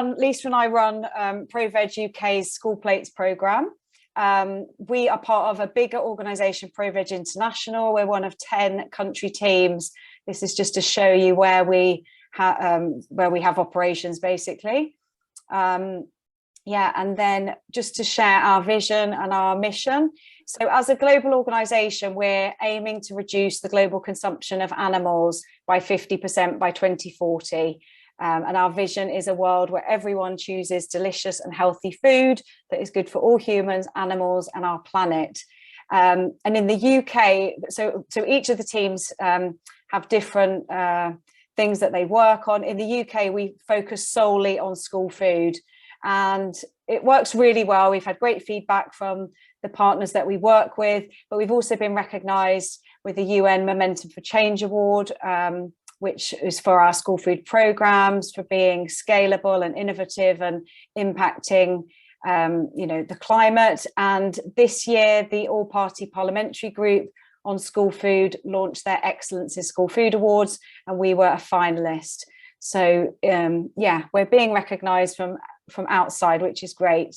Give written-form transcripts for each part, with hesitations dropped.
Lisa and I run ProVeg UK's School Plates programme. We are part of a bigger organisation, ProVeg International. We're one of 10 country teams. This is just to show you where we have operations, basically. Yeah, and then just to share our vision and our mission. So as a global organisation, we're aiming to reduce the global consumption of animals by 50% by 2040. And our vision is a world where everyone chooses delicious and healthy food that is good for all humans, animals, and our planet. And in the UK, so each of the teams have different things that they work on. In the UK, we focus solely on school food, and it works really well. We've had great feedback from the partners that we work with, but we've also been recognised with the UN Momentum for Change Award, which is for our school food programmes, for being scalable and innovative and impacting the climate. And this year, the all-party parliamentary group on school food launched their Excellence in School Food Awards, and we were a finalist. So yeah, we're being recognised from outside, which is great.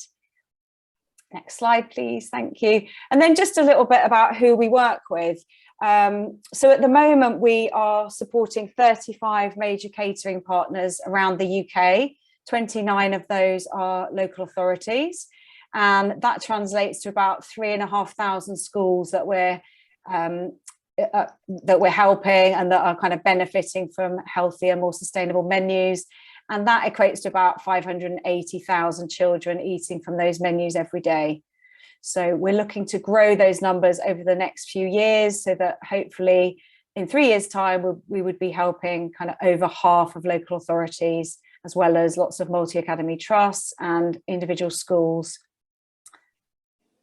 Next slide, please. Thank you. And then just a little bit about who we work with. So at the moment, we are supporting 35 major catering partners around the UK. 29 of those are local authorities, and that translates to about 3,500 schools that we're helping and that are kind of benefiting from healthier, more sustainable menus. And that equates to about 580,000 children eating from those menus every day. So we're looking to grow those numbers over the next few years, so that hopefully in 3 years' time, we would be helping kind of over half of local authorities, as well as lots of multi-academy trusts and individual schools.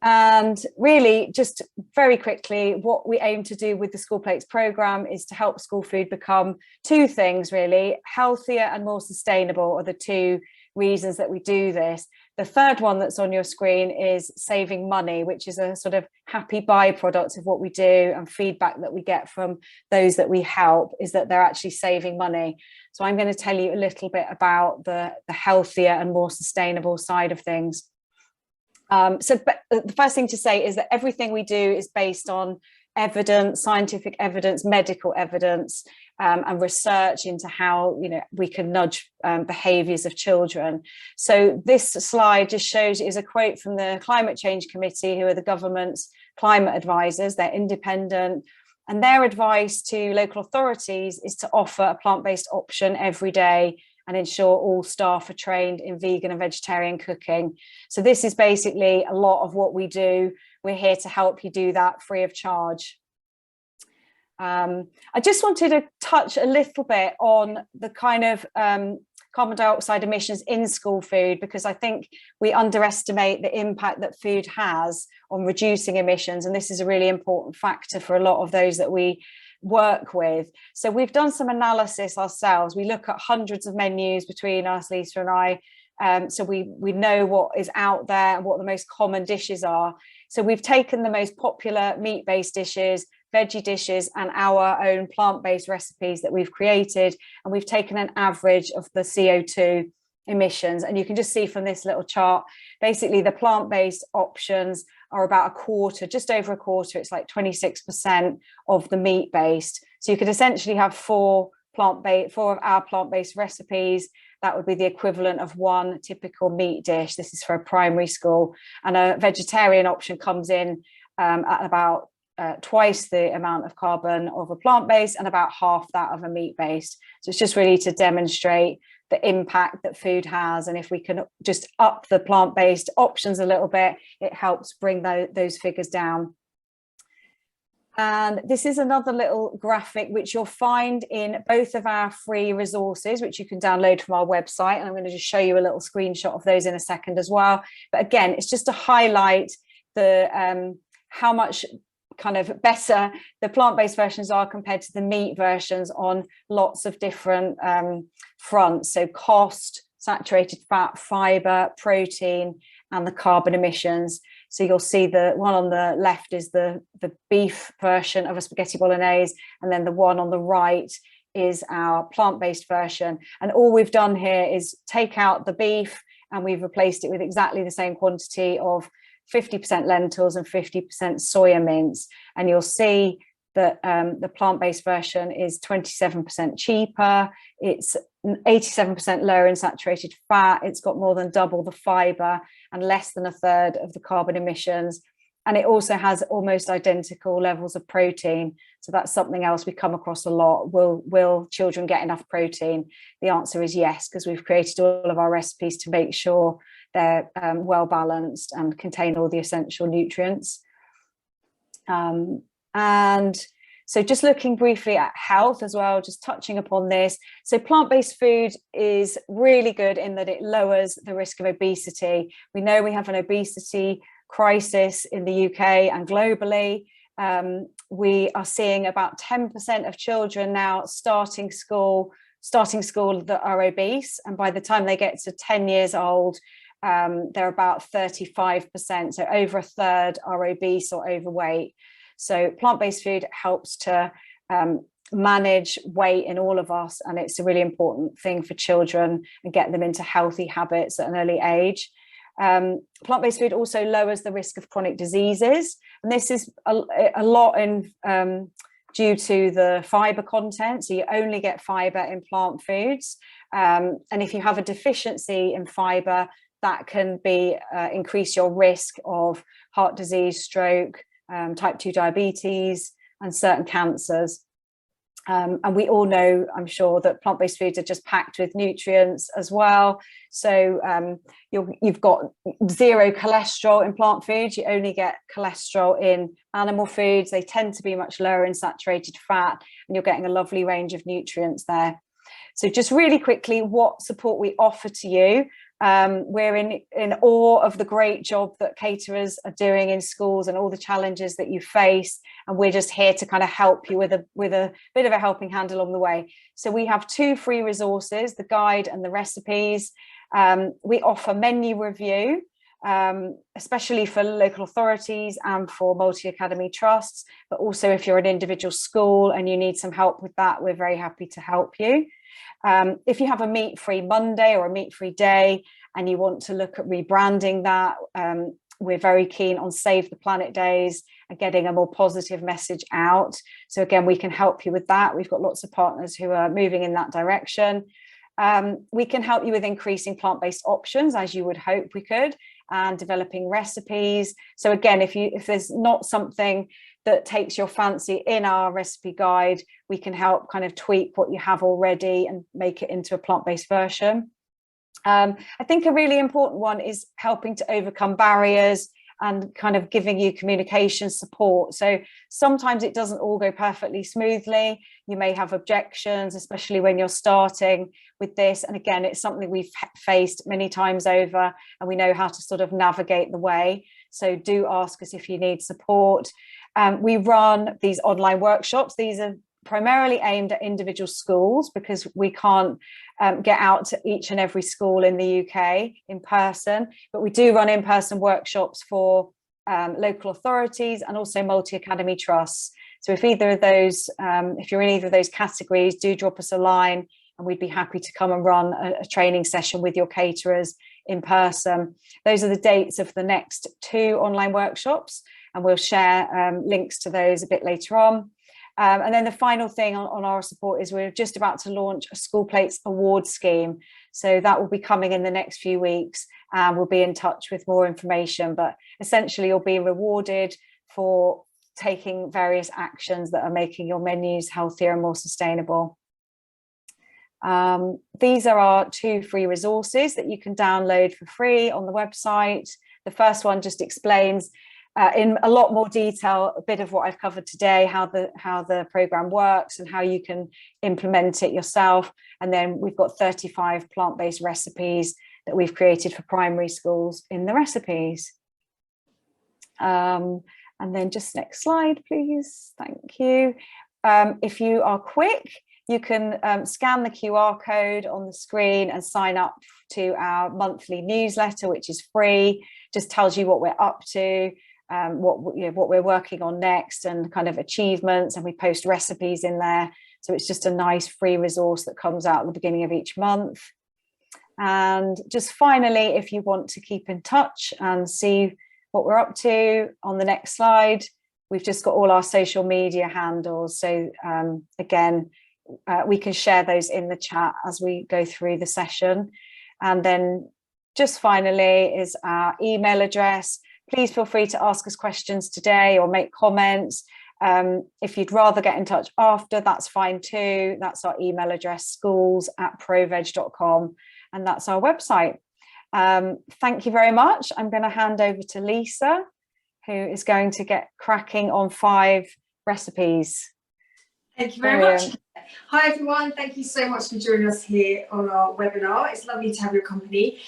And really, just very quickly, what we aim to do with the School Plates programme is to help school food become two things, really. Healthier and more sustainable are the two reasons that we do this. The third one that's on your screen is saving money, which is a sort of happy byproduct of what we do, and feedback that we get from those that we help is that they're actually saving money. So I'm going to tell you a little bit about the healthier and more sustainable side of things. So the first thing to say is that everything we do is based on evidence, scientific evidence, medical evidence, and research into how we can nudge behaviours of children. So this slide just shows is a quote from the Climate Change Committee, who are the government's climate advisors. They're independent, and their advice to local authorities is to offer a plant-based option every day and ensure all staff are trained in vegan and vegetarian cooking. So this is basically a lot of what we do. We're here to help you do that free of charge. I just wanted to touch a little bit on the kind of carbon dioxide emissions in school food, because I think we underestimate the impact that food has on reducing emissions. And this is a really important factor for a lot of those that we work with. So we've done some analysis ourselves. We look at hundreds of menus between us, Lisa and I. So we know what is out there and what the most common dishes are. So we've taken the most popular meat-based dishes, veggie dishes, and our own plant-based recipes that we've created, and we've taken an average of the CO2 emissions. And you can just see from this little chart, basically the plant-based options are about a quarter, just over a quarter. It's like 26% of the meat-based. So you could essentially have four of our plant-based recipes. That would be the equivalent of one typical meat dish. This is for a primary school. And a vegetarian option comes in at about twice the amount of carbon of a plant-based and about half that of a meat-based. So it's just really to demonstrate the impact that food has, and if we can just up the plant-based options a little bit, it helps bring those figures down. And this is another little graphic which you'll find in both of our free resources, which you can download from our website, and I'm going to just show you a little screenshot of those in a second as well. But again, it's just to highlight the how much kind of better the plant-based versions are compared to the meat versions on lots of different fronts. So cost, saturated fat, fiber, protein, and the carbon emissions. So you'll see the one on the left is the beef version of a spaghetti bolognese, and then the one on the right is our plant-based version. And all we've done here is take out the beef and we've replaced it with exactly the same quantity of 50% lentils and 50% soya mince. And you'll see that the plant-based version is 27% cheaper. It's 87% lower in saturated fat. It's got more than double the fiber and less than a third of the carbon emissions. And it also has almost identical levels of protein. So that's something else we come across a lot. Will children get enough protein? The answer is yes, because we've created all of our recipes to make sure they're well balanced and contain all the essential nutrients. And so just looking briefly at health as well, just touching upon this. So plant-based food is really good in that it lowers the risk of obesity. We know we have an obesity crisis in the UK and globally. We are seeing about 10% of children now starting school that are obese. And by the time they get to 10 years old, they're about 35%. So over a third are obese or overweight. So plant-based food helps to manage weight in all of us, and it's a really important thing for children and get them into healthy habits at an early age. Plant-based food also lowers the risk of chronic diseases, and this is a lot in due to the fiber content. So you only get fiber in plant foods, and if you have a deficiency in fiber, that can be increase your risk of heart disease, stroke, type 2 diabetes, and certain cancers. And we all know, I'm sure, that plant-based foods are just packed with nutrients as well. So you've got zero cholesterol in plant foods. You only get cholesterol in animal foods. They tend to be much lower in saturated fat, and you're getting a lovely range of nutrients there. So just really quickly, what support we offer to you. We're in awe of the great job that caterers are doing in schools and all the challenges that you face, and we're just here to kind of help you with a bit of a helping hand along the way. So we have 2 free resources, the guide and the recipes. We offer menu review, especially for local authorities and for multi-academy trusts, but also if you're an individual school and you need some help with that, we're very happy to help you. If you have a meat-free Monday or a meat-free day and you want to look at rebranding that, we're very keen on Save the Planet days and getting a more positive message out. So again, we can help you with that. We've got lots of partners who are moving in that direction. We can help you with increasing plant-based options, as you would hope we could, and developing recipes. So again, if there's not something that takes your fancy in our recipe guide, we can help kind of tweak what you have already and make it into a plant-based version. I think a really important one is helping to overcome barriers and kind of giving you communication support. So sometimes it doesn't all go perfectly smoothly. You may have objections, especially when you're starting with this. And again, it's something we've faced many times over, and we know how to sort of navigate the way. So do ask us if you need support. We run these online workshops. These are primarily aimed at individual schools because we can't get out to each and every school in the UK in person, but we do run in-person workshops for local authorities and also multi-academy trusts. So if either of those, if you're in either of those categories, do drop us a line and we'd be happy to come and run a training session with your caterers in person. Those are the dates of the next 2 online workshops, and we'll share links to those a bit later on. And then the final thing on our support is we're just about to launch a School Plates award scheme. So that will be coming in the next few weeks, and we'll be in touch with more information. But essentially, you'll be rewarded for taking various actions that are making your menus healthier and more sustainable. These are our 2 free resources that you can download for free on the website. The first one just explains in a lot more detail a bit of what I've covered today, how the program works and how you can implement it yourself. And then we've got 35 plant-based recipes that we've created for primary schools in the recipes. And then just next slide, please. Thank you. If you are quick, you can scan the QR code on the screen and sign up to our monthly newsletter, which is free. Just tells you what we're up to, what we're working on next, and kind of achievements, and we post recipes in there. So it's just a nice free resource that comes out at the beginning of each month. And just finally, if you want to keep in touch and see what we're up to, on the next slide, we've just got all our social media handles. So again, we can share those in the chat as we go through the session. And then just finally is our email address. Please feel free to ask us questions today or make comments. If you'd rather get in touch after, that's fine too. That's our email address, schools@proveg.com, and that's our website. Thank you very much. I'm going to hand over to Lisa, who is going to get cracking on 5 recipes. Thank you very much. Hi everyone, thank you so much for joining us here on our webinar. It's lovely to have your company.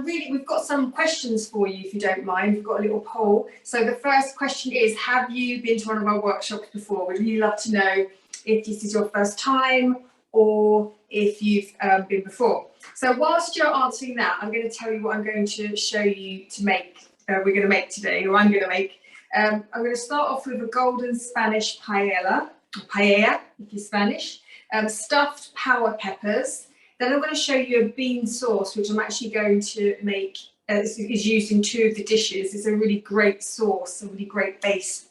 We've got some questions for you if you don't mind. We've got a little poll. So the first question is, have you been to one of our workshops before? We'd really love to know if this is your first time or if you've been before. So whilst you're answering that, I'm going to tell you what I'm going to show you to make. We're going to make today, or I'm going to make. I'm going to start off with a golden Spanish paella. Paella, if you're Spanish, stuffed power peppers. Then I'm going to show you a bean sauce, which I'm actually going to make, is used in 2 of the dishes. It's a really great sauce, a really great base.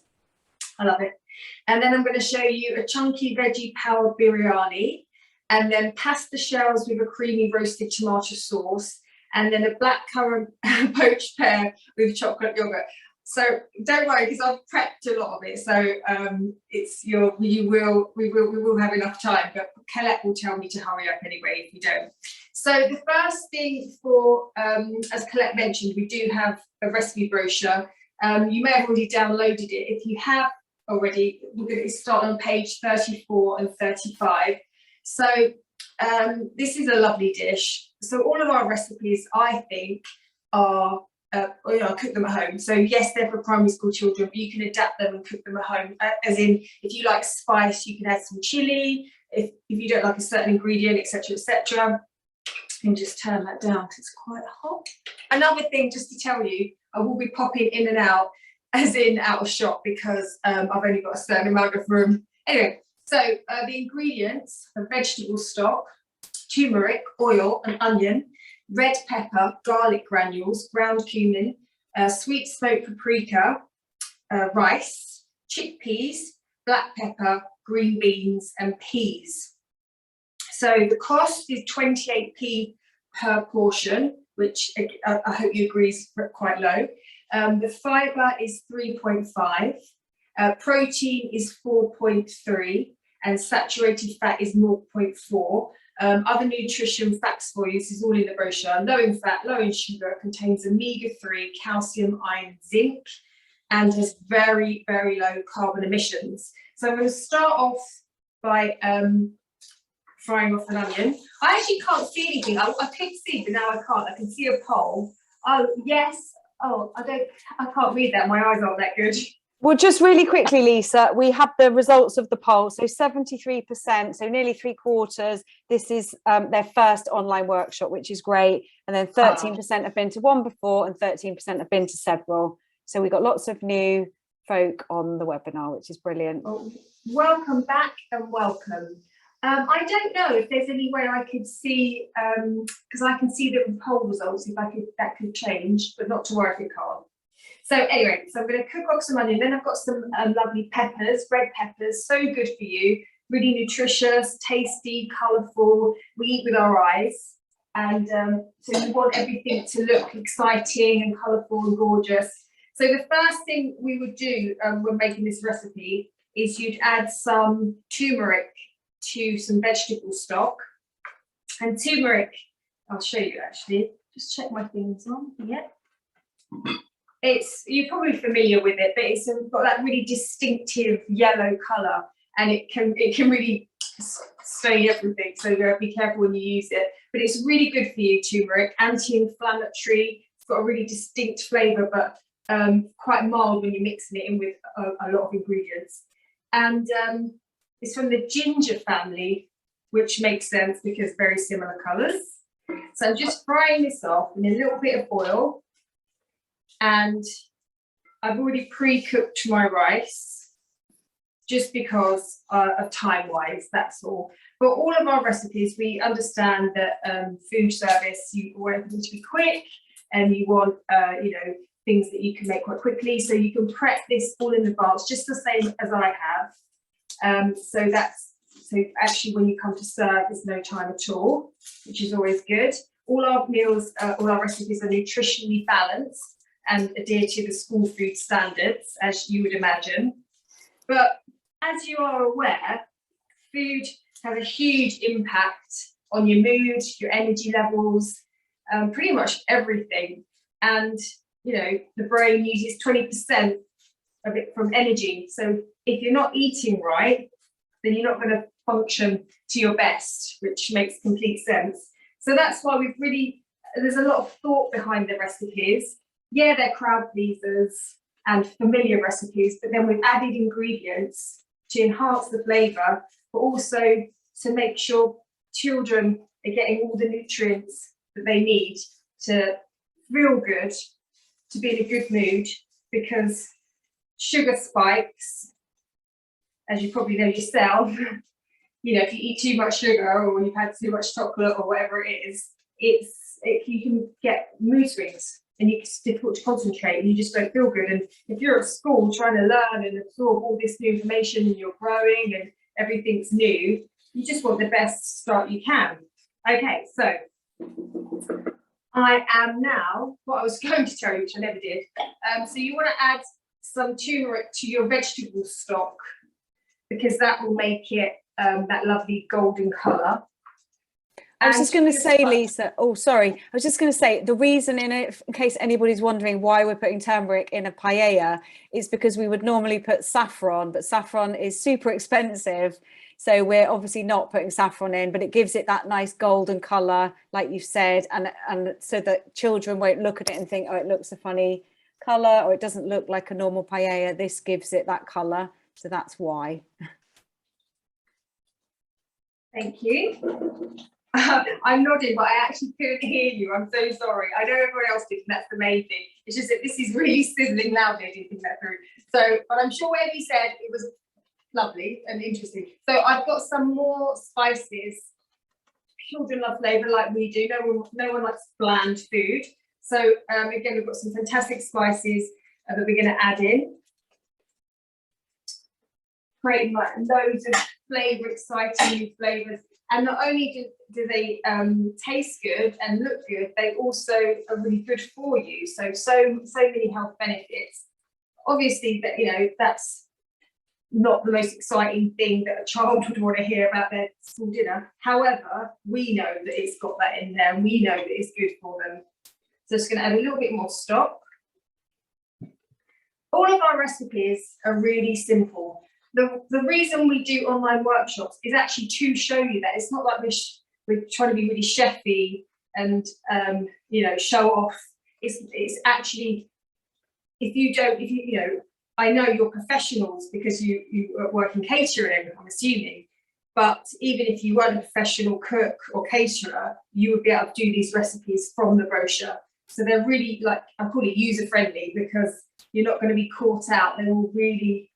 I love it. And then I'm going to show you a chunky Veggie-Power biryani, and then pasta shells with a creamy roasted tomato sauce, and then a blackcurrant poached pear with chocolate yogurt. So don't worry, because I've prepped a lot of it. So we will have enough time, but Colette will tell me to hurry up anyway if we don't. So the first thing for, as Colette mentioned, we do have a recipe brochure. You may have already downloaded it. If you have already, we're going to start on page 34 and 35. So this is a lovely dish. So all of our recipes, I think, are I cook them at home. So yes, they're for primary school children, but you can adapt them and cook them at home. As in, if you like spice, you can add some chili. If you don't like a certain ingredient, etc., etc. You can just turn that down because it's quite hot. Another thing, just to tell you, I will be popping in and out, as in out of shot, because I've only got a certain amount of room. Anyway, so the ingredients are vegetable stock, turmeric, oil, and onion, red pepper, garlic granules, ground cumin, sweet smoked paprika, rice, chickpeas, black pepper, green beans, and peas. So the cost is 28p per portion, which I hope you agree is quite low. The fibre is 3.5, protein is 4.3, and saturated fat is 0.4. Other nutrition facts for you, this is all in the brochure. Low in fat, low in sugar, contains omega-3, calcium, iron, zinc, and has very, very low carbon emissions. So I'm going to start off by frying off an onion. I actually can't see anything. I could see, but now I can't. I can see a poll. Oh, yes. Oh, I can't read that. My eyes aren't that good. Well, just really quickly, Lisa, we have the results of the poll. So 73%, so nearly 3/4. This is their first online workshop, which is great. And then 13% have been to one before, and 13% have been to several. So we've got lots of new folk on the webinar, which is brilliant. Oh, welcome back and welcome. I don't know if there's any way I could see, because I can see the poll results, if that could change, but not to worry if it can't. So anyway, so I'm going to cook off some onion. Then I've got some lovely peppers, red peppers, so good for you, really nutritious, tasty, colourful. We eat with our eyes, and so you want everything to look exciting and colourful and gorgeous. So the first thing we would do when making this recipe is you'd add some turmeric to some vegetable stock. And turmeric, I'll show you actually, just check my things on. Yeah. You're probably familiar with it, but it's got that really distinctive yellow colour, and it can really stain everything, so be careful when you use it. But it's really good for you, turmeric, anti-inflammatory. It's got a really distinct flavour, but quite mild when you're mixing it in with a lot of ingredients. And it's from the ginger family, which makes sense because very similar colours. So I'm just frying this off in a little bit of oil. And I've already pre-cooked my rice. just because of time-wise, that's all. But all of our recipes, we understand that food service, you want them to be quick, and you want, you know, things that you can make quite quickly. So you can prep this all in advance, just the same as I have. So actually when you come to serve, there's no time at all, which is always good. All our meals, all our recipes are nutritionally balanced and adhere to the school food standards, as you would imagine. But as you are aware, food has a huge impact on your mood, your energy levels, pretty much everything. And, you know, the brain uses 20% of it from energy. So if you're not eating right, then you're not going to function to your best, which makes complete sense. So that's why we've really, there's a lot of thought behind the recipes. Yeah, they're crowd pleasers and familiar recipes, but then we've added ingredients to enhance the flavour, but also to make sure children are getting all the nutrients that they need to feel good, to be in a good mood, because sugar spikes, as you probably know yourself, you know, if you eat too much sugar or you've had too much chocolate or whatever it is, you can get mood swings and it's difficult to concentrate and you just don't feel good. And if you're at school trying to learn and absorb all this new information and you're growing and everything's new, you just want the best start you can. Okay, so I am now, what I was going to tell you, which I never did. So you want to add some turmeric to your vegetable stock, because that will make it that lovely golden colour. I was just going to say, Lisa, oh, sorry. I was just going to say the reason in case anybody's wondering why we're putting turmeric in a paella is because we would normally put saffron, but saffron is super expensive. So we're obviously not putting saffron in, but it gives it that nice golden colour, like you've said, and so that children won't look at it and think, oh, it looks a funny colour, or it doesn't look like a normal paella. This gives it that colour. So that's why. Thank you. I'm nodding, but I actually couldn't hear you. I'm so sorry. I know everyone else did, and that's the main thing. It's just that this is really sizzling loudly. I didn't think that through. So, but I'm sure whatever you said, it was lovely and interesting. So I've got some more spices. Children love flavour like we do. No one likes bland food. So again, we've got some fantastic spices that we're going to add in. Creating like loads of flavour, exciting new flavours. And not only do they taste good and look good, they also are really good for you. So many health benefits. Obviously, that, you know, that's not the most exciting thing that a child would want to hear about their school dinner. However, we know that it's got that in there, and we know that it's good for them. So just going to add a little bit more stock. All of our recipes are really simple. The reason we do online workshops is actually to show you that it's not like we're trying to be really chefy and you know, show off. It's actually, if you know, I know you're professionals because you work in catering, I'm assuming, but even if you weren't a professional cook or caterer, you would be able to do these recipes from the brochure. So they're really, like, I call it user friendly, because you're not going to be caught out. They're all really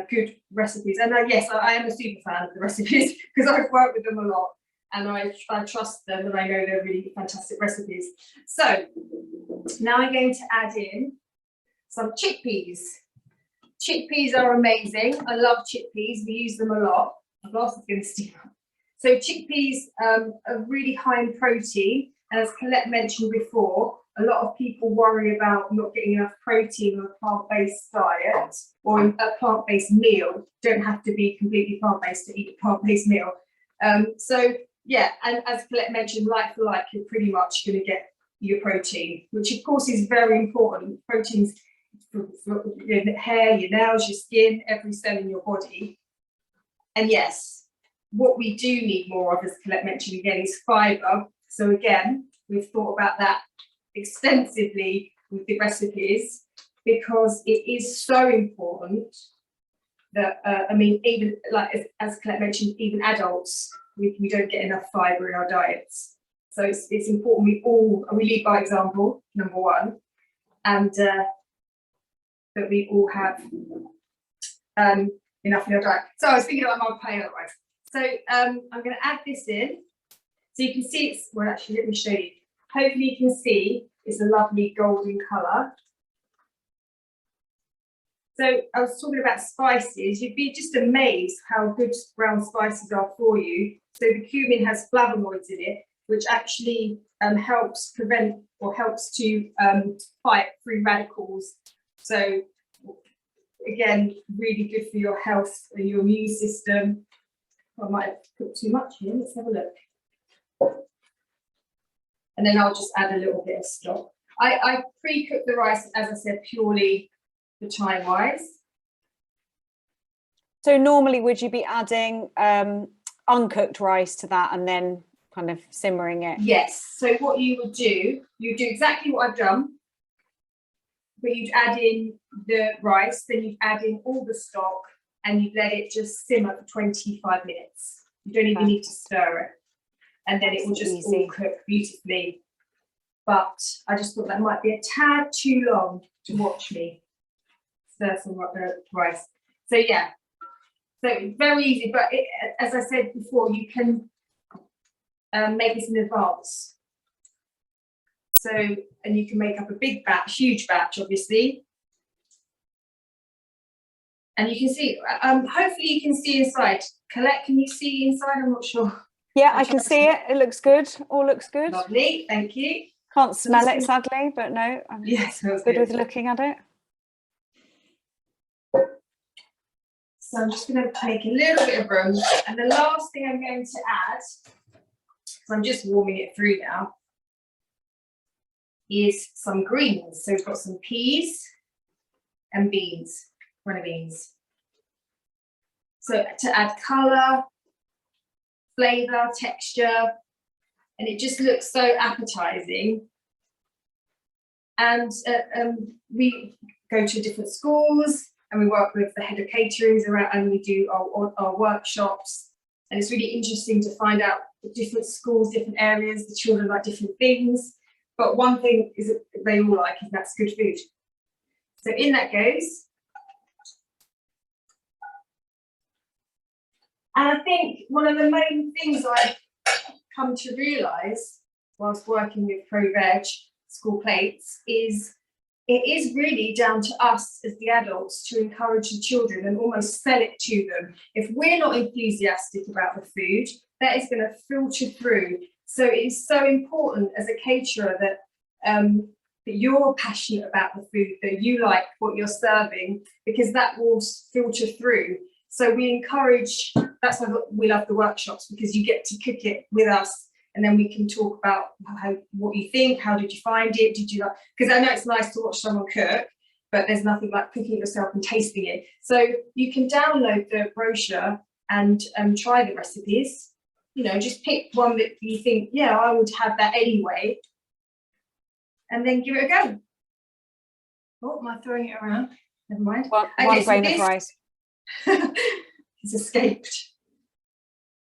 good recipes. And yes, I am a super fan of the recipes because I've worked with them a lot and I trust them, and I know they're really fantastic recipes. So now I'm going to add in some chickpeas. Chickpeas are amazing. I love chickpeas. We use them a lot. My glass is going to stick up. So chickpeas are really high in protein. And as Colette mentioned before, a lot of people worry about not getting enough protein on a plant-based diet or a plant-based meal. Don't have to be completely plant-based to eat a plant-based meal. So yeah, and as Colette mentioned, like for like, you're pretty much going to get your protein, which of course is very important. Proteins for your hair, your nails, your skin, every cell in your body. And yes, what we do need more of, as Colette mentioned again, is fibre. So again, we've thought about that extensively with the recipes, because it is so important that I mean, even like as Colette mentioned, even adults, we don't get enough fibre in our diets. So it's important we lead by example, number one, and that we all have enough in your diet. So I was thinking about my paella rice. So I'm going to add this in. So you can see it's, well, actually, let me show you. Hopefully you can see it's a lovely golden colour. So I was talking about spices. You'd be just amazed how good brown spices are for you. So the cumin has flavonoids in it, which actually helps prevent or helps to fight free radicals. So again, really good for your health and your immune system. I might have put too much in. Let's have a look. And then I'll just add a little bit of stock. I pre-cook the rice, as I said, purely for time-wise. So normally would you be adding uncooked rice to that and then kind of simmering it? Yes. So what you would do, you do exactly what I've done, but you'd add in the rice, then you'd add in all the stock and you'd let it just simmer for 25 minutes. You don't even need to stir it. And then it will just all cook beautifully. But I just thought that might be a tad too long to watch me stir some rice. So yeah, so very easy. But it, as I said before, you can make this in advance. So, and you can make up a big batch, huge batch, obviously. And you can see, hopefully you can see inside. Colette, can you see inside? I'm not sure. Yeah, I can see it. It looks good. All looks good. Lovely, thank you. Can't smell it, sadly, but no, I'm good with looking at it. So I'm just going to take a little bit of room. And the last thing I'm going to add, so I'm just warming it through now, is some greens. So we've got some peas and beans, runner beans. So to add colour, flavour, texture, and it just looks so appetizing. And we go to different schools and we work with the head of caterings around, and we do our workshops, and it's really interesting to find out the different schools, different areas, the children like different things, but one thing is that they all like, and that's good food. So in that goes. And I think one of the main things I've come to realise whilst working with ProVeg school plates is it is really down to us as the adults to encourage the children and almost sell it to them. If we're not enthusiastic about the food, that is going to filter through. So it is so important as a caterer that, that you're passionate about the food, that you like what you're serving, because that will filter through. So we encourage, that's why we love the workshops, because you get to cook it with us, and then we can talk about what you think, how did you find it, did you like, because I know it's nice to watch someone cook, but there's nothing like cooking it yourself and tasting it. So you can download the brochure and try the recipes, you know, just pick one that you think, yeah, I would have that anyway, and then give it a go. Oh, am I throwing it around? Never mind. One grain of rice. It's escaped.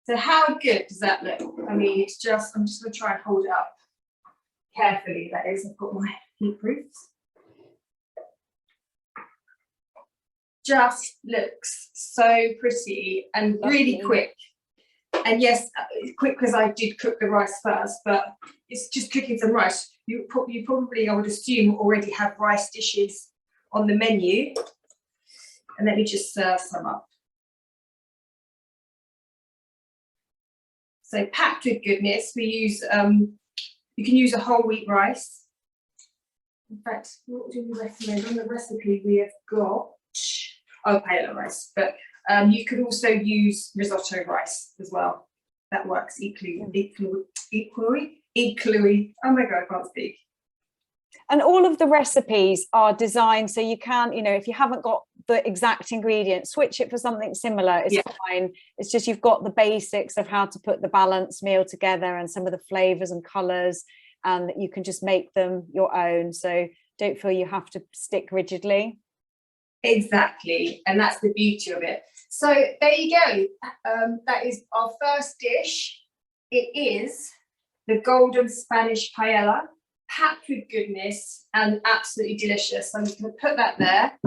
So how good does that look? I mean, it's just, I'm just going to try and hold it up carefully, that is. I've got my heat proofs. Just looks so pretty and really quick. And yes, quick because I did cook the rice first, but it's just cooking some rice. You probably, I would assume, already have rice dishes on the menu. And let me just serve some up. So packed with goodness, we use, you can use a whole wheat rice. In fact, what do we recommend? On the recipe we have got, oh, paella rice, but you could also use risotto rice as well. That works equally. Oh my God, I can't speak. And all of the recipes are designed so you can, you know, if you haven't got the exact ingredients, switch it for something similar. It's fine. It's just you've got the basics of how to put the balanced meal together and some of the flavors and colors, and you can just make them your own. So don't feel you have to stick rigidly. Exactly. And that's the beauty of it. So there you go. That is our first dish. It is the golden Spanish paella, packed with goodness and absolutely delicious. So I'm just going to put that there.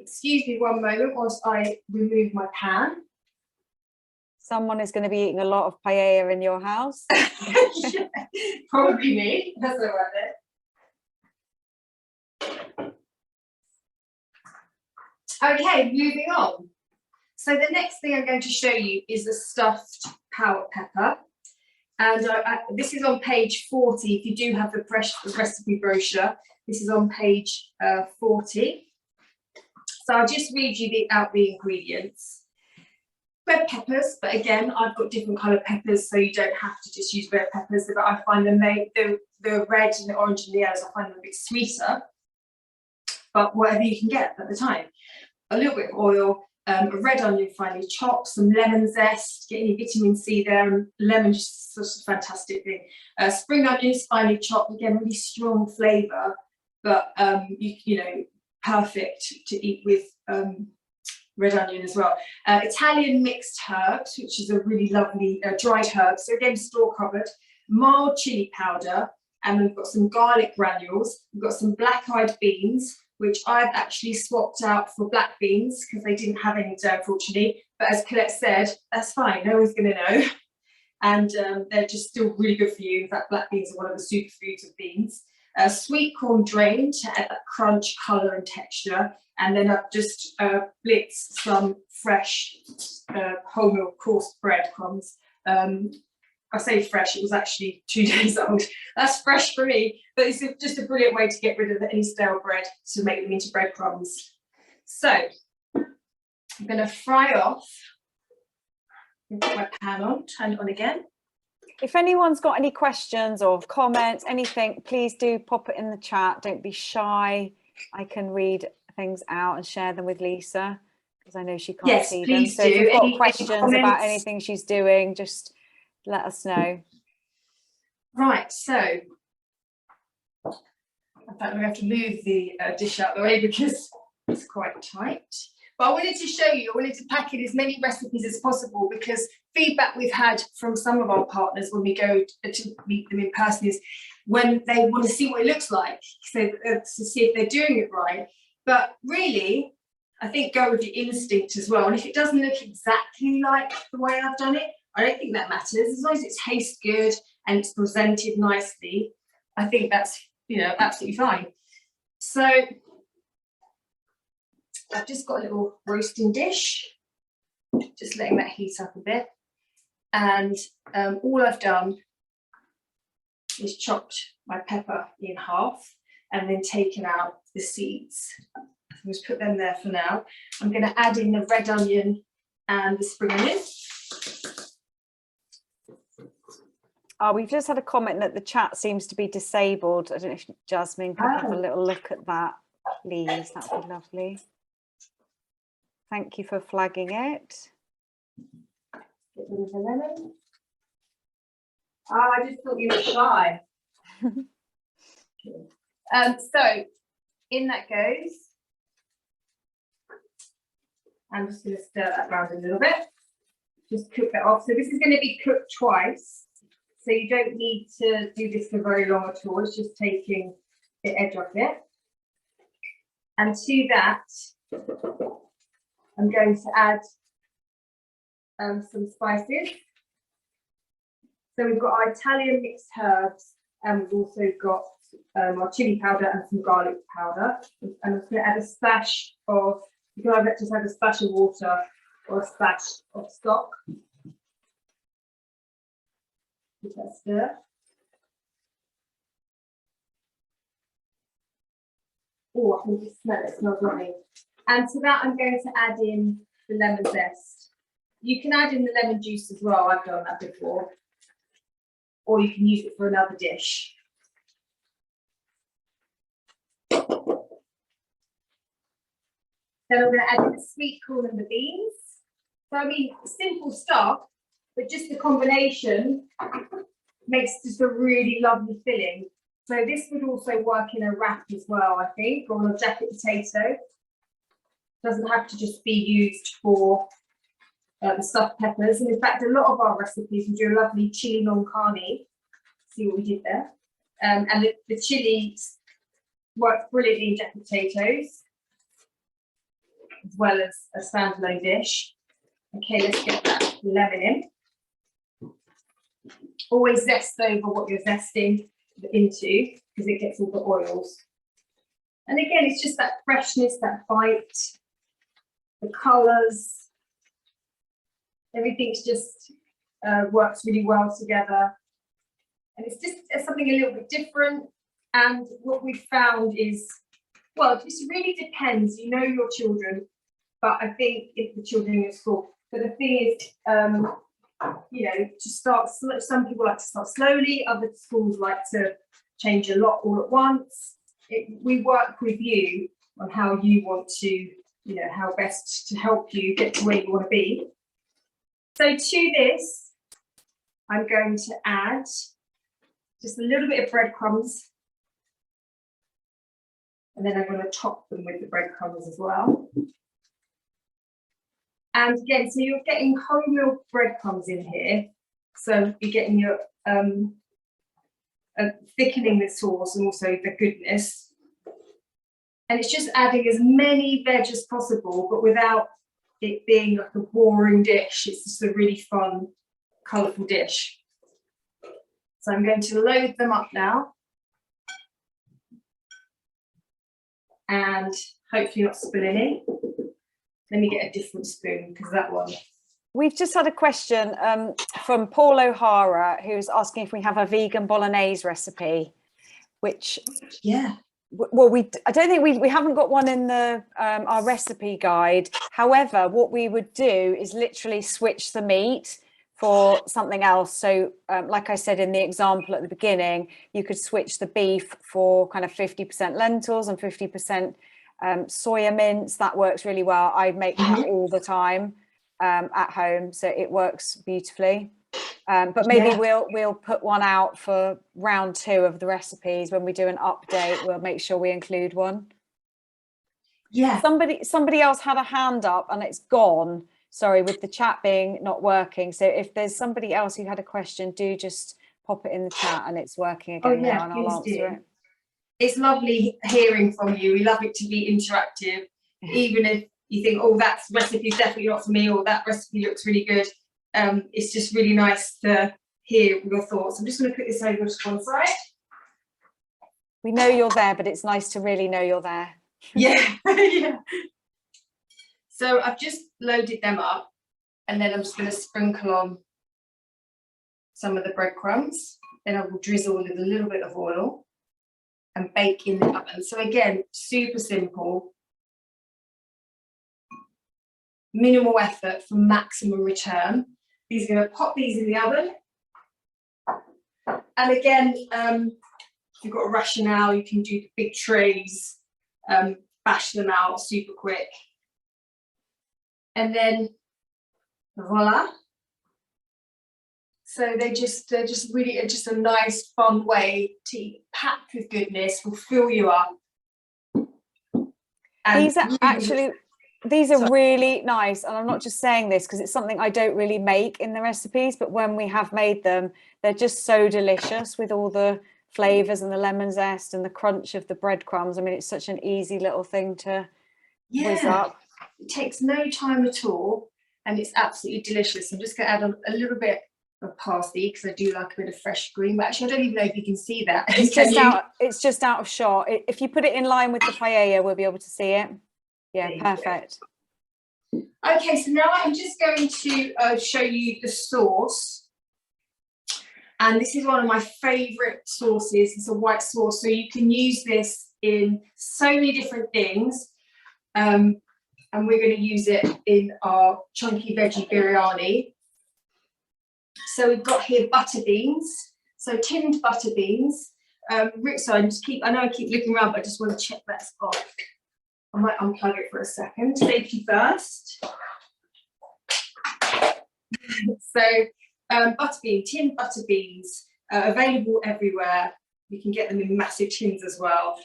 excuse me one moment whilst I remove my pan. Someone is going to be eating a lot of paella in your house. Yeah, probably me. That's all right then. Okay, moving on. So the next thing I'm going to show you is a stuffed power pepper. And this is on page 40. If you do have the recipe brochure, this is on page 40. So I'll just read you out the ingredients. Red peppers, but again, I've got different coloured peppers, so you don't have to just use red peppers. But I find them the red and the orange and the yellows, I find them a bit sweeter. But whatever you can get at the time. A little bit of oil, a red onion finely chopped, some lemon zest, get any vitamin C there, and lemon just such a fantastic thing. Spring onions finely chopped, again, really strong flavour, but you know, perfect to eat with red onion as well. Italian mixed herbs, which is a really lovely dried herb, so again, store covered. Mild chili powder, and we've got some garlic granules. We've got some black-eyed beans, which I've actually swapped out for black beans because they didn't have any today, unfortunately. But as Colette said, that's fine, no one's going to know. And they're just still really good for you. In fact, black beans are one of the superfoods of beans. Sweet corn drained to add that crunch, colour and texture. And then I've just blitzed some fresh wholemeal coarse breadcrumbs. I say fresh, it was actually 2 days old. That's fresh for me, but it's just a brilliant way to get rid of any stale bread to make them into breadcrumbs. So I'm going to fry off. Put my pan on, turn it on again. If anyone's got any questions or comments, anything, please do pop it in the chat. Don't be shy. I can read things out and share them with Lisa because I know she can't see them. So if you've got questions about anything she's doing, just let us know. Right, so in fact we have to move the dish out of the way because it's quite tight. But I wanted to show you, I wanted to pack in as many recipes as possible because feedback we've had from some of our partners when we go to meet them in person is when they want to see what it looks like, so to see if they're doing it right. But really, I think go with your instinct as well. And if it doesn't look exactly like the way I've done it, I don't think that matters. As long as it tastes good and it's presented nicely, I think that's, you know, absolutely fine. So I've just got a little roasting dish, just letting that heat up a bit. And all I've done is chopped my pepper in half and then taken out the seeds. I'll just put them there for now. I'm going to add in the red onion and the spring onion. Oh, we've just had a comment that the chat seems to be disabled. I don't know if Jasmine could have a little look at that, please. That would be lovely. Thank you for flagging it. Get rid of the lemon. Oh, I just thought you were shy. So in that goes. I'm just going to stir that around a little bit. Just cook that off. So this is going to be cooked twice. So you don't need to do this for very long at all. It's just taking the edge off it. And to that, I'm going to add some spices. So we've got our Italian mixed herbs, and we've also got our chili powder and some garlic powder. And I'm going to add a splash of, you can either just add a splash of water or a splash of stock. Give that a stir. Oh, I can just smell it, it smells lovely. And to that, I'm going to add in the lemon zest. You can add in the lemon juice as well, I've done that before. Or you can use it for another dish. Then I'm going to add in the sweet corn and the beans. So I mean, simple stuff, but just the combination makes just a really lovely filling. So this would also work in a wrap as well, I think, or on a jacket potato. Doesn't have to just be used for the stuffed peppers. And in fact, a lot of our recipes, we do a lovely chili non carne. See what we did there. And the chili works brilliantly in jacket potatoes. as well as a standalone dish. Okay, let's get that lemon in. Always zest over what you're zesting into, because it gets all the oils. And again, it's just that freshness, that bite, the colours, everything's just works really well together. And it's just something a little bit different. And what we found is, well, it just really depends. You know your children, but I think if the children in school. But the thing is, you know, to start, some people like to start slowly, other schools like to change a lot all at once. We work with you on how you want to, you know, how best to help you get to where you want to be. So to this, I'm going to add just a little bit of breadcrumbs. And then I'm going to top them with the breadcrumbs as well. And again, so you're getting whole milk breadcrumbs in here. So you're getting your thickening the sauce and also the goodness. And it's just adding as many veg as possible, but without it being like a boring dish. It's just a really fun, colourful dish. So I'm going to load them up now. And hopefully not spill any. Let me get a different spoon, because that one. We've just had a question from Paul O'Hara, who's asking if we have a vegan bolognese recipe, which, yeah, well, I don't think we haven't got one in the our recipe guide. However, what we would do is literally switch the meat for something else. So like I said in the example at the beginning, you could switch the beef for kind of 50% lentils and 50% soya mince. That works really well. I make that all the time at home, so it works beautifully. But maybe we'll put one out for round 2 of the recipes. When we do an update, we'll make sure we include one. Yeah. Somebody else had a hand up and it's gone. Sorry, with the chat being not working. So if there's somebody else who had a question, do just pop it in the chat and it's working again now, and I'll answer it. It's lovely hearing from you. We love it to be interactive, even if you think, oh, that recipe is definitely not for me, or that recipe looks really good. It's just really nice to hear your thoughts. I'm just going to put this over to one side. We know you're there, but it's nice to really know you're there. Yeah, yeah. So I've just loaded them up, and then I'm just going to sprinkle on some of the breadcrumbs. Then I will drizzle with a little bit of oil and bake in the oven. So again, super simple, minimal effort for maximum return. These are going to pop these in the oven. And again, if you've got a rationale, you can do the big trays, bash them out super quick. And then voila. So they're just really just a nice, fun way to eat, packed with goodness, will fill you up. And these are really nice. And I'm not just saying this because it's something I don't really make in the recipes, but when we have made them, they're just so delicious with all the flavors and the lemon zest and the crunch of the breadcrumbs. I mean, it's such an easy little thing to whiz up. It takes no time at all, and it's absolutely delicious. I'm just going to add a little bit of parsley because I do like a bit of fresh green. But actually, I don't even know if you can see that. It's just out of shot. If you put it in line with the paella, we'll be able to see it. Yeah, perfect. Okay, so now I'm just going to show you the sauce. And this is one of my favourite sauces. It's a white sauce, so you can use this in so many different things. And we're going to use it in our chunky veggie biryani. So we've got here butter beans, so tinned butter beans. So I know I keep looking around, but I just want to check that's off. I might unplug it for a second. Safety first. So tinned butter beans, available everywhere. You can get them in massive tins as well.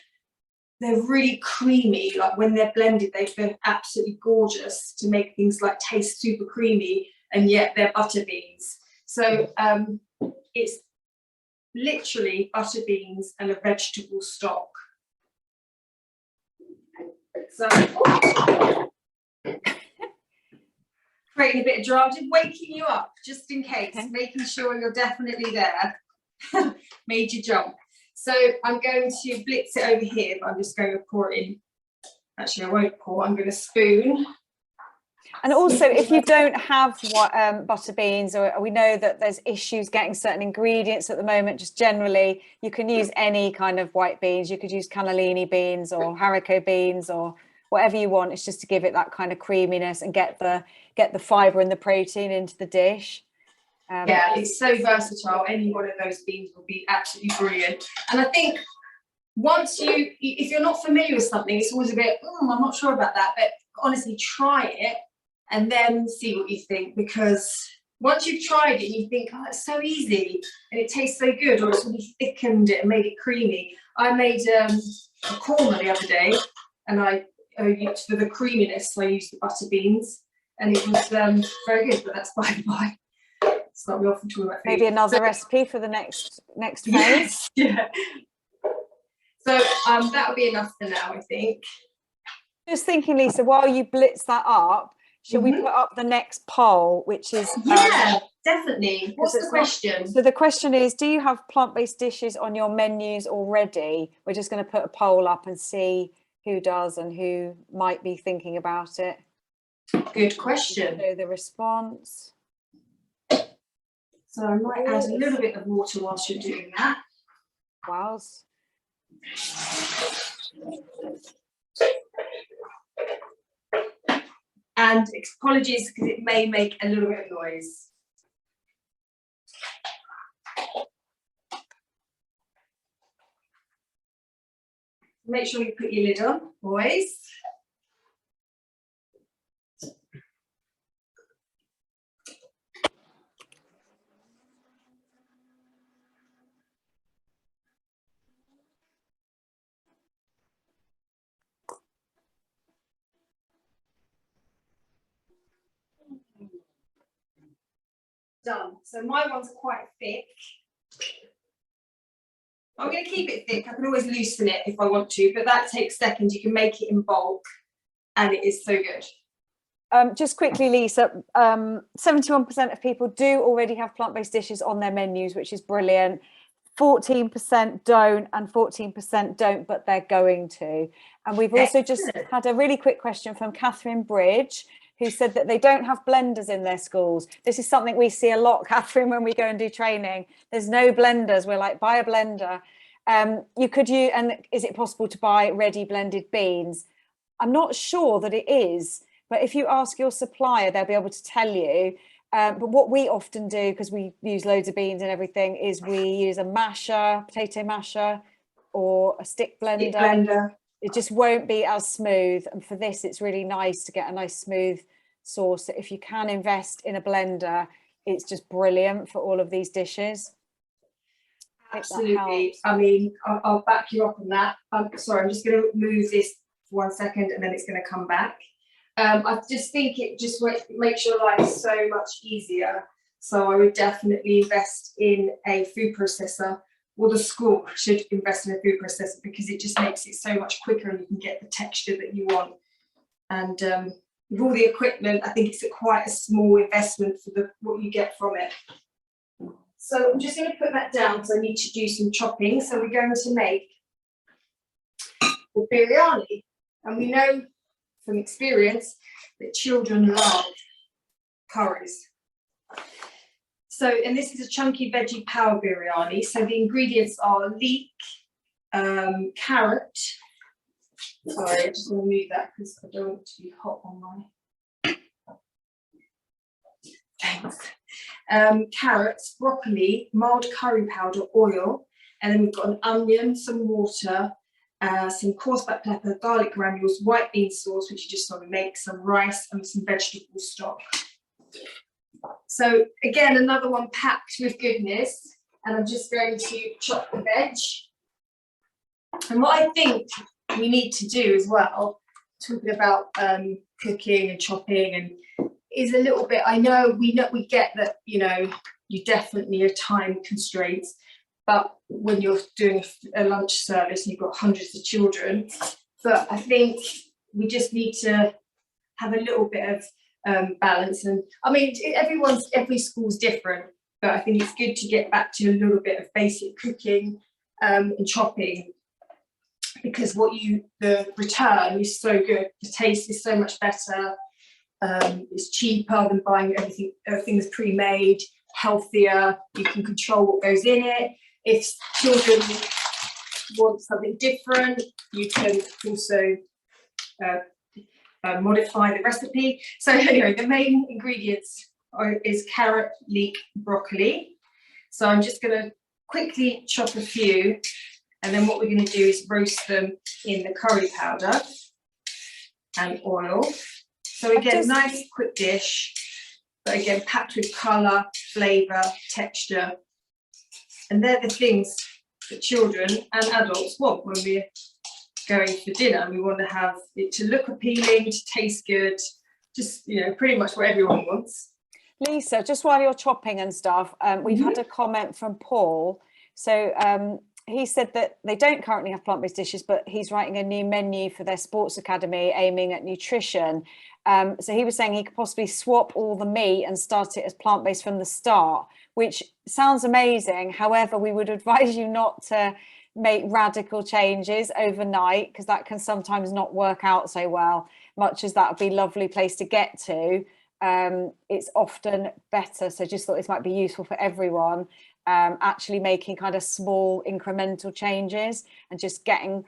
They're really creamy, like when they're blended, they're absolutely gorgeous to make things like taste super creamy, and yet they're butter beans. So it's literally butter beans and a vegetable stock. So Creating a bit of drama, just waking you up, just in case, Okay. making sure you're definitely there. Made you jump. So I'm going to blitz it over here, but I'm just going to pour it in. Actually, I won't pour, I'm going to spoon. And also, if you don't have butter beans, or we know that there's issues getting certain ingredients at the moment, just generally, you can use any kind of white beans. You could use cannellini beans or haricot beans or whatever you want. It's just to give it that kind of creaminess and get the fibre and the protein into the dish. Yeah, it's so versatile. Any one of those beans will be absolutely brilliant. And I think once if you're not familiar with something, it's always a bit, I'm not sure about that. But honestly, try it and then see what you think. Because once you've tried it, you think, oh, it's so easy and it tastes so good, or it's really thickened it and made it creamy. I made a korma the other day, and for the creaminess, I used the butter beans, and it was very good. But that's by the by. It's not we often talk about food. Maybe another recipe for the next phase. Yes, yeah. So that'll be enough for now, I think. Just thinking, Lisa, while you blitz that up, shall we put up the next poll, which is definitely. What's the question? So the question is, do you have plant-based dishes on your menus already? We're just going to put a poll up and see who does and who might be thinking about it. Good question. So the response. So I might add a little bit of water whilst you're doing that. Wows. And apologies because it may make a little bit of noise. Make sure you put your lid on, boys. Done. So my one's quite thick. I'm going to keep it thick. I can always loosen it if I want to, but that takes seconds. You can make it in bulk and it is so good. Just quickly, Lisa, 71% of people do already have plant-based dishes on their menus, which is brilliant. 14% don't and 14% don't, but they're going to. And we've also just had a really quick question from Catherine Bridge, who said that they don't have blenders in their schools. This is something we see a lot, Catherine, when we go and do training. There's no blenders. We're like, buy a blender. You could use, and is it possible to buy ready blended beans? I'm not sure that it is, but if you ask your supplier, they'll be able to tell you. But what we often do, because we use loads of beans and everything, is we use a masher, potato masher, or a stick blender. It just won't be as smooth. And for this, it's really nice to get a nice smooth sauce. So if you can invest in a blender, it's just brilliant for all of these dishes. Absolutely. I mean, I'll back you up on that. Sorry, I'm just going to move this for 1 second and then it's going to come back. I just think it just makes your life so much easier. So I would definitely invest in a food processor. Well, the school should invest in a food processor because it just makes it so much quicker and you can get the texture that you want. And with all the equipment, I think it's quite a small investment for what you get from it. So I'm just going to put that down because I need to do some chopping. So we're going to make the biryani. And we know from experience that children love curries. So, and this is a chunky Veggie-Power biryani. So the ingredients are leek, carrot. Sorry, I just want to move that because I don't want it to be hot on my. Thanks. Carrots, broccoli, mild curry powder, oil, and then we've got an onion, some water, some coarse black pepper, garlic granules, white bean sauce, which you just want to make, some rice, and some vegetable stock. So again, another one packed with goodness, and I'm just going to chop the veg. And what I think we need to do as well, talking about cooking and chopping, and is a little bit. I know we get that, you know, you definitely are time constraints, but when you're doing a lunch service and you've got hundreds of children, but I think we just need to have a little bit of balance. And I mean, every school's different, but I think it's good to get back to a little bit of basic cooking and chopping, because the return is so good. The taste is so much better. It's cheaper than buying everything's pre-made, healthier. You can control what goes in it. If children want something different, you can also modify the recipe. So anyway, the main ingredients is carrot, leek, broccoli. So I'm just going to quickly chop a few, and then what we're going to do is roast them in the curry powder and oil. So again, nice quick dish, but again packed with colour, flavour, texture. And they're the things that children and adults want when we're going for dinner. We want to have it to look appealing, to taste good, just, you know, pretty much what everyone wants. Lisa, just while you're chopping and stuff, we've had a comment from Paul. So he said that they don't currently have plant-based dishes, but he's writing a new menu for their sports academy aiming at nutrition. So he was saying he could possibly swap all the meat and start it as plant-based from the start, which sounds amazing. However, we would advise you not to make radical changes overnight, because that can sometimes not work out so well. Much as that would be a lovely place to get to, it's often better. So just thought this might be useful for everyone, actually making kind of small incremental changes and just getting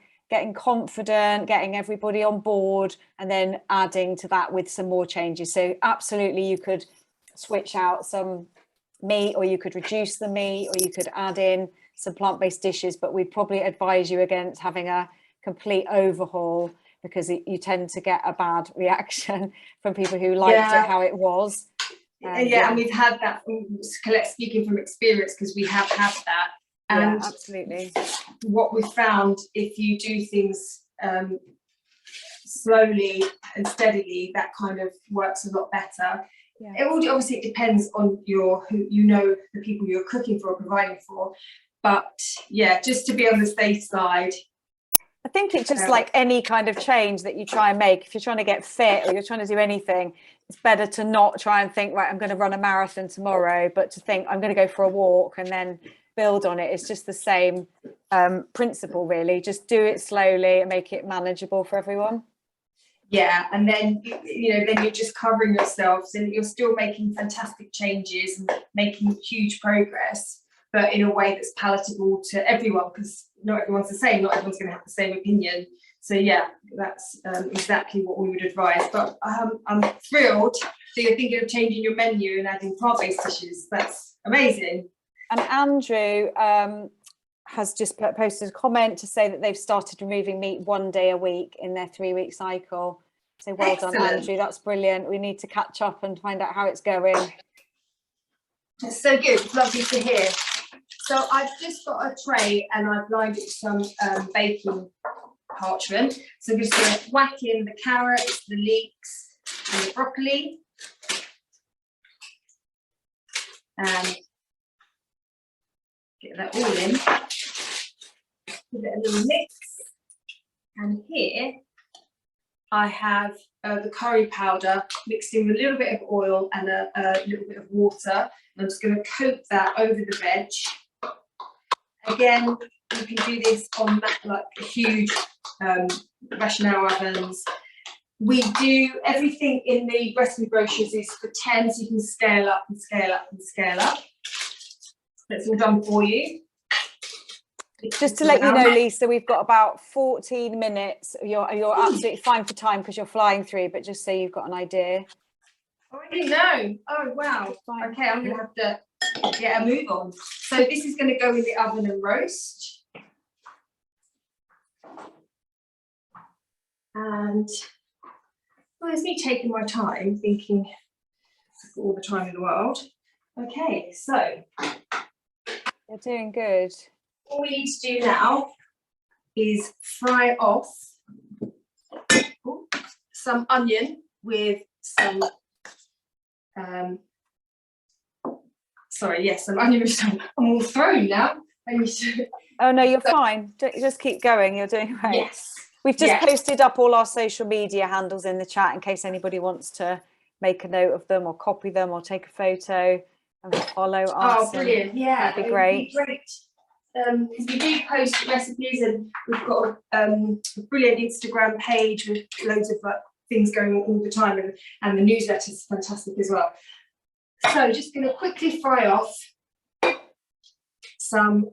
confident, getting everybody on board, and then adding to that with some more changes. So absolutely, you could switch out some meat, or you could reduce the meat, or you could add in some plant-based dishes, but we'd probably advise you against having a complete overhaul, because you tend to get a bad reaction from people who liked it how it was. And we've had that, speaking from experience, because we have had that. And absolutely. What we've found, if you do things slowly and steadily, that kind of works a lot better. It all obviously depends on the people you're cooking for or providing for. But yeah, just to be on the safe side. I think it's just like any kind of change that you try and make. If you're trying to get fit or you're trying to do anything, it's better to not try and think, right, I'm going to run a marathon tomorrow, but to think I'm going to go for a walk and then build on it. It's just the same principle, really. Just do it slowly and make it manageable for everyone. Yeah, and then then you're just covering yourselves, and you're still making fantastic changes and making huge progress, but in a way that's palatable to everyone, because not everyone's the same. Not everyone's going to have the same opinion. So yeah, that's exactly what we would advise. But I'm thrilled that you're thinking of changing your menu and adding plant-based dishes. That's amazing. And Andrew has just posted a comment to say that they've started removing meat 1 day a week in their 3-week cycle. So well done, Andrew. That's brilliant. We need to catch up and find out how it's going. It's so good. It's lovely to hear. So I've just got a tray and I've lined it with some baking parchment. So I'm just going to whack in the carrots, the leeks, and the broccoli. And get that all in. Give it a little mix. And here I have the curry powder mixed in with a little bit of oil and a little bit of water. And I'm just going to coat that over the veg. Again, you can do this on like huge Rational ovens. We do everything in the recipe brochures is for 10, so you can scale up and scale up and scale up. That's all done for you. Just to let you know, Lisa, we've got about 14 minutes. You're absolutely fine for time because you're flying through, but just so you've got an idea. Oh, I didn't know. Oh, wow. Okay, I'm going to have to get a move on. So this is going to go in the oven and roast. And well, it's me taking my time, thinking I've got all the time in the world. Okay, so you're doing good. All we need to do now is fry off some onion with some some onion with some. I'm all thrown now. Oh no, you're fine. Just keep going. You're doing great. Yes. We've just posted up all our social media handles in the chat in case anybody wants to make a note of them or copy them or take a photo and follow us. Oh, brilliant. Yeah, that'd be great. Because we do post recipes, and we've got a brilliant Instagram page with loads of things going on all the time, and the newsletter is fantastic as well. So just going to quickly fry off some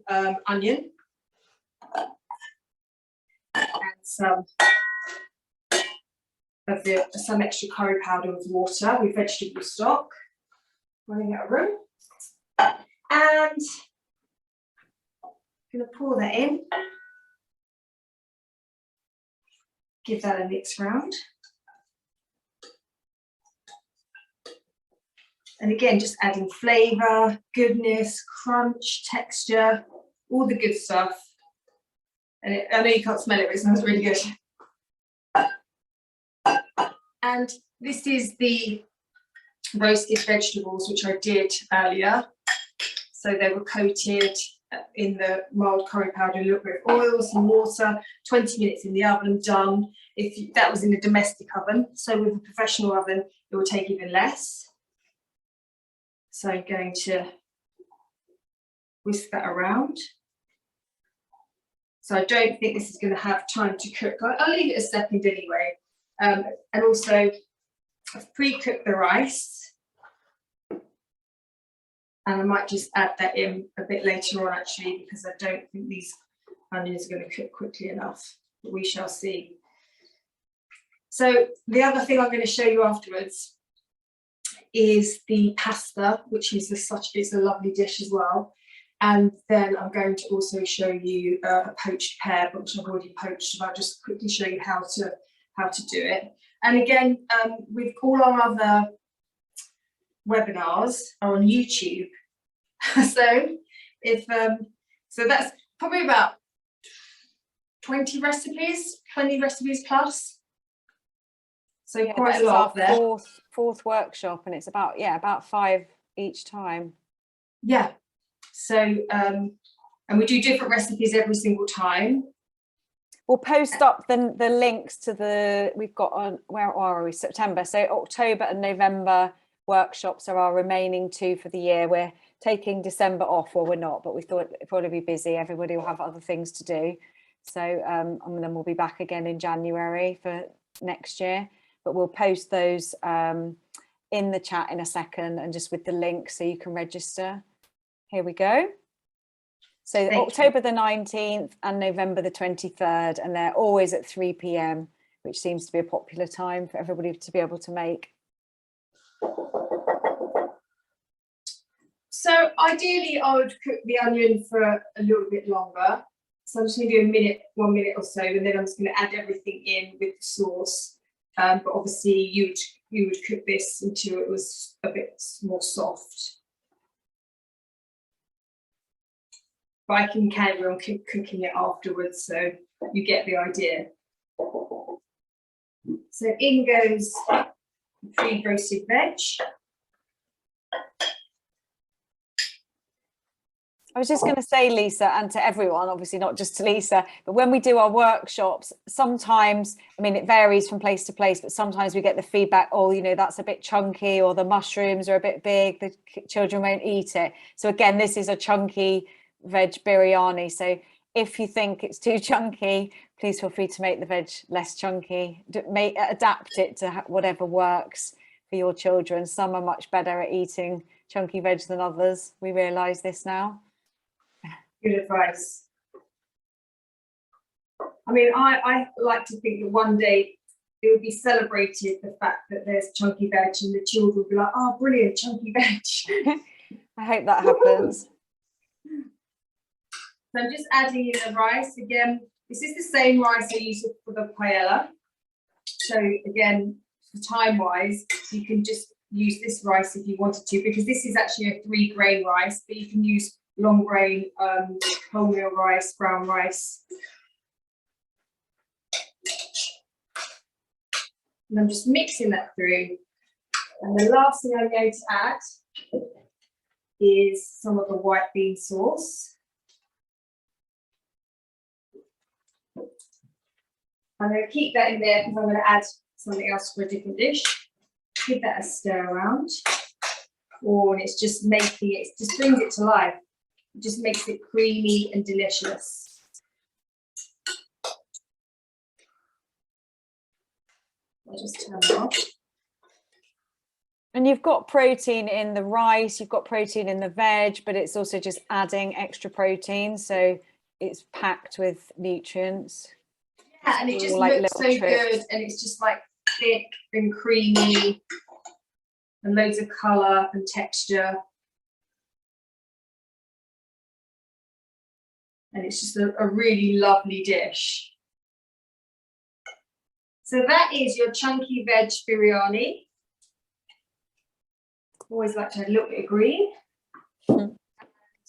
onion and some extra curry powder with water with vegetable stock. Running out of room, and I'm going to pour that in. Give that a mix round. And again, just adding flavour, goodness, crunch, texture, all the good stuff. And I know you can't smell it, but it smells really good. And this is the roasted vegetables, which I did earlier. So they were coated in the mild curry powder, a little bit of oil, some water, 20 minutes in the oven, done. That was in a domestic oven. So with a professional oven, it will take even less. So I'm going to whisk that around. So I don't think this is going to have time to cook. I'll leave it a second anyway. And also, I've pre-cooked the rice. And I might just add that in a bit later on, actually, because I don't think these onions are going to cook quickly enough. But we shall see. So the other thing I'm going to show you afterwards is the pasta, which is it's a lovely dish as well. And then I'm going to also show you a poached pear, which I've already poached. So I'll just quickly show you how to do it. And again, with all our other webinars are on YouTube. So so that's probably about 20 recipes plus. So yeah, quite a lot there. Fourth workshop, and it's about 5 each time. Yeah. So and we do different recipes every single time. We'll post up the links to we've got on, where are we, September. So October and November workshops are our remaining 2 for the year. We're taking December off, well, we're not, but we thought it'd probably be busy. Everybody will have other things to do. So and then we'll be back again in January for next year. But we'll post those in the chat in a second, and just with the link so you can register. Here we go. So October the 19th and November the 23rd, and they're always at 3 p.m, which seems to be a popular time for everybody to be able to make. So ideally, I would cook the onion for a little bit longer. So I'm just going to do 1 minute or so, and then I'm just going to add everything in with the sauce. But obviously, you would cook this until it was a bit more soft. But I can carry on cooking it afterwards, so you get the idea. So in goes the pre-roasted veg. I was just going to say, Lisa, and to everyone, obviously not just to Lisa, but when we do our workshops, sometimes, I mean, it varies from place to place, but sometimes we get the feedback, oh, you know, that's a bit chunky, or the mushrooms are a bit big, the children won't eat it. So again, this is a chunky veg biryani. So if you think it's too chunky, please feel free to make the veg less chunky, adapt it to whatever works for your children. Some are much better at eating chunky veg than others. We realise this now. Good advice. I mean, I like to think that one day it will be celebrated, the fact that there's chunky veg, and the children will be like, oh, brilliant, chunky veg. I hope that happens. So I'm just adding in the rice. Again, this is the same rice I use for the paella. So again, time-wise, you can just use this rice if you wanted to, because this is actually a 3-grain rice, but you can use long grain, wholemeal rice, brown rice. And I'm just mixing that through. And the last thing I'm going to add is some of the white bean sauce. I'm going to keep that in there because I'm going to add something else for a different dish. Give that a stir around. Oh, and it's just making it, just brings it to life. It just makes it creamy and delicious. I'll just turn it off. And you've got protein in the rice, you've got protein in the veg, but it's also just adding extra protein. So it's packed with nutrients. Yeah, and it just looks so good, and it's just like thick and creamy and loads of colour and texture. And it's just a really lovely dish. So that is your chunky veg biryani. Always like to add a little bit of green.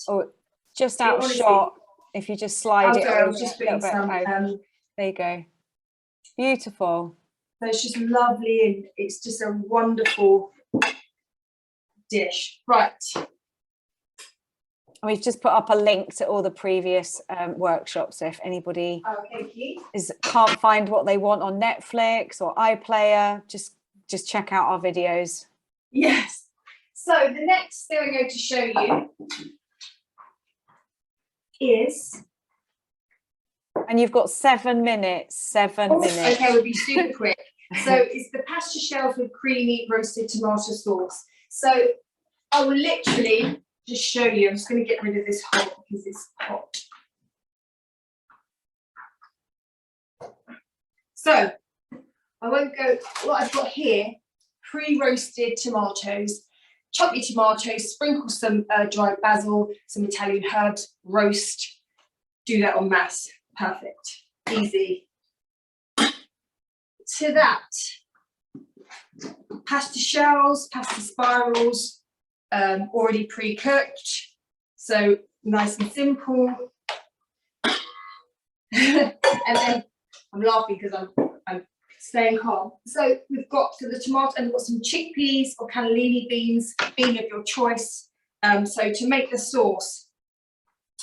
Oh, just out of shot. If you just slide it over, just putting some. There you go. Beautiful. So it's just lovely, and it's just a wonderful dish. Right. And we've just put up a link to all the previous workshops. So if anybody can't find what they want on Netflix or iPlayer, just check out our videos. Yes. So the next thing I'm going to show you is, and you've got 7 minutes. 7 minutes. Okay, we'll be super quick. So it's the pasta shells with creamy roasted tomato sauce. So I will literally just show you. I'm just going to get rid of this hot because it's hot. So I won't go. What I've got here: pre-roasted tomatoes. Chop your tomatoes, sprinkle some dried basil, some Italian herbs, roast. Do that en masse. Perfect. Easy. To that, pasta shells, pasta spirals, already pre-cooked. So nice and simple. And then I'm laughing because I'm staying calm. So we've got the tomato, and we've got some chickpeas or cannellini beans, bean of your choice. So to make the sauce,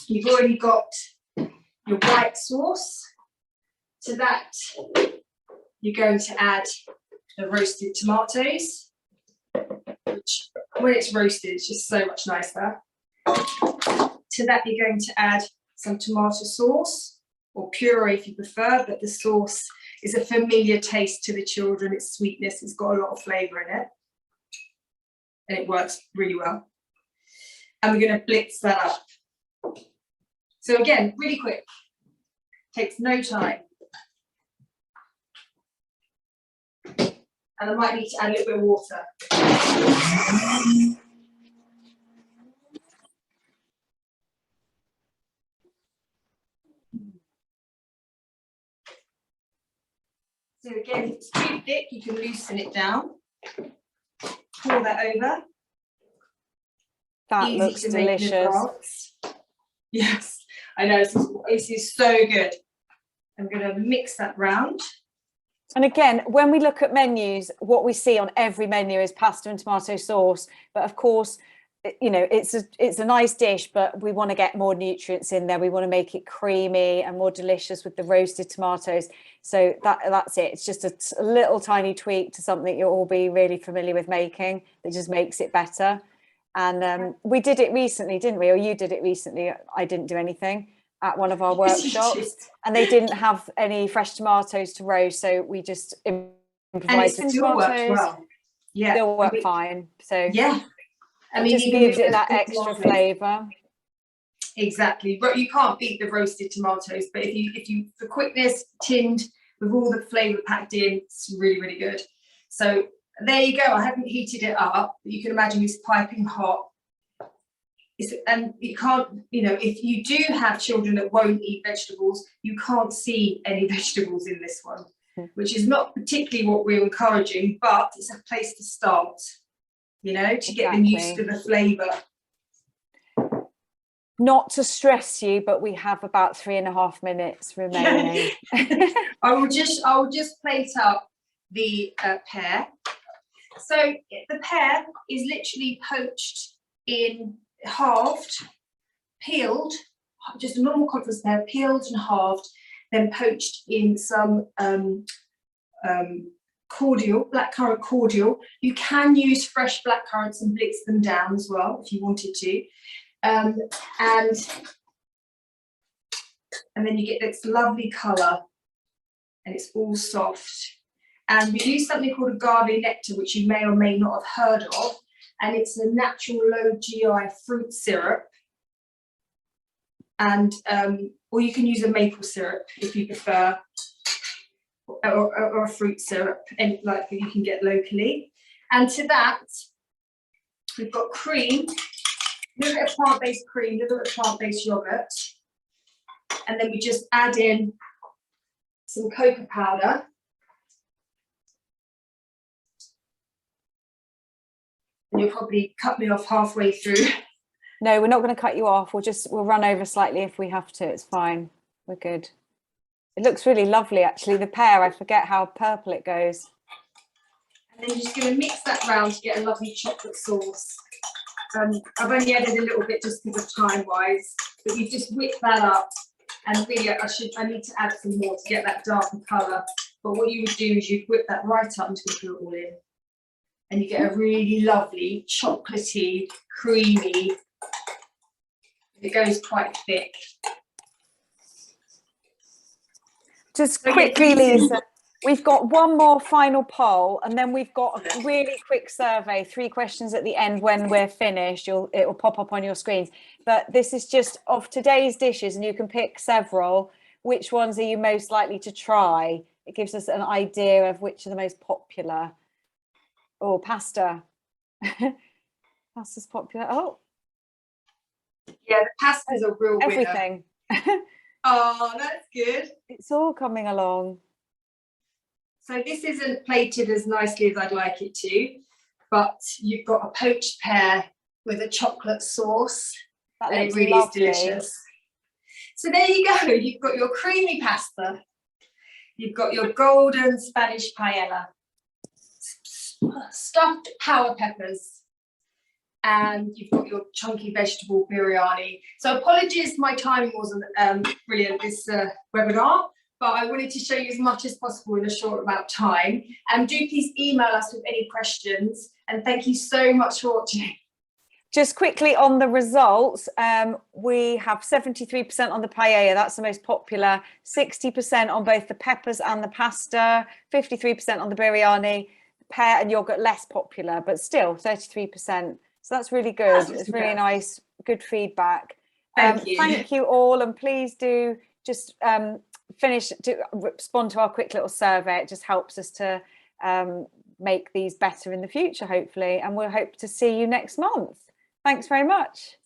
you've already got your white sauce. To that, you're going to add the roasted tomatoes, which when it's roasted, it's just so much nicer. To that, you're going to add some tomato sauce, or puree if you prefer, but the sauce is a familiar taste to the children. It's sweetness, it's got a lot of flavour in it, and it works really well. And we're going to blitz that up. So again, really quick, takes no time. And I might need to add a little bit of water. So again, if it's too thick, you can loosen it down. Pour that over. That easy looks delicious. Yes, I know, this is so good. I'm going to mix that round. And again, when we look at menus, what we see on every menu is pasta and tomato sauce. But of course, you know, it's a nice dish, but we want to get more nutrients in there. We want to make it creamy and more delicious with the roasted tomatoes. So that's it. It's just a little tiny tweak to something you'll all be really familiar with making that just makes it better. And we did it recently, didn't we? Or you did it recently. I didn't do anything at one of our workshops, and they didn't have any fresh tomatoes to roast, so we just improvised with tomatoes. Well. Yeah, they'll work fine. So yeah, I mean, it just gives it that extra flavour. Exactly, but you can't beat the roasted tomatoes. But if you for quickness, tinned with all the flavour packed in, it's really, really good. So there you go. I haven't heated it up, but you can imagine it's piping hot. And you can't, you know, if you do have children that won't eat vegetables, you can't see any vegetables in this one, which is not particularly what we're encouraging, but it's a place to start, you know, to get them used to the flavour. Not to stress you, but we have about 3.5 minutes remaining. I will just plate up the pear. So the pear is literally poached in halved, peeled, just a normal conference pear, peeled and halved, then poached in some cordial, blackcurrant cordial. You can use fresh blackcurrants and blitz them down as well if you wanted to. And then you get this lovely colour, and it's all soft. And we use something called agave nectar, which you may or may not have heard of, and it's a natural low GI fruit syrup. And or you can use a maple syrup if you prefer, or a fruit syrup, and like you can get locally. And to that, we've got cream, a little bit of plant-based cream, a little bit of plant-based yogurt, and then we just add in some cocoa powder. And you'll probably cut me off halfway through. No, we're not going to cut you off. We'll run over slightly if we have to. It's fine. We're good. It looks really lovely, actually. The pear, I forget how purple it goes. And then you're just going to mix that round to get a lovely chocolate sauce. I've only added a little bit just because of time-wise, but you just whip that up. And really, I need to add some more to get that darker colour. But what you would do is you'd whip that right up. I'm just going to put it all in. And you get a really lovely, chocolatey, creamy. It goes quite thick. Just quickly, Lisa, we've got one more final poll, and then we've got a really quick survey, 3 questions at the end. When we're finished, it will pop up on your screens. But this is just of today's dishes, and you can pick several. Which ones are you most likely to try? It gives us an idea of which are the most popular. Oh, pasta. Pasta's popular. Oh. Yeah, the pasta's a real winner. Everything. Oh, that's good. It's all coming along. So this isn't plated as nicely as I'd like it to, but you've got a poached pear with a chocolate sauce. That and looks it really lovely. is delicious. So there you go. You've got your creamy pasta. You've got your golden Spanish paella. Stuffed power peppers, and you've got your chunky vegetable biryani. So apologies, my timing wasn't brilliant this webinar, but I wanted to show you as much as possible in a short amount of time. And do please email us with any questions, and thank you so much for watching. Just quickly on the results, we have 73% on the paella, that's the most popular, 60% on both the peppers and the pasta, 53% on the biryani, pear and yogurt less popular, but still 33%. So that's really good. It's really nice, good feedback. Thank you all, and please do just respond to our quick little survey. It just helps us to make these better in the future, hopefully, and we'll hope to see you next month. Thanks very much.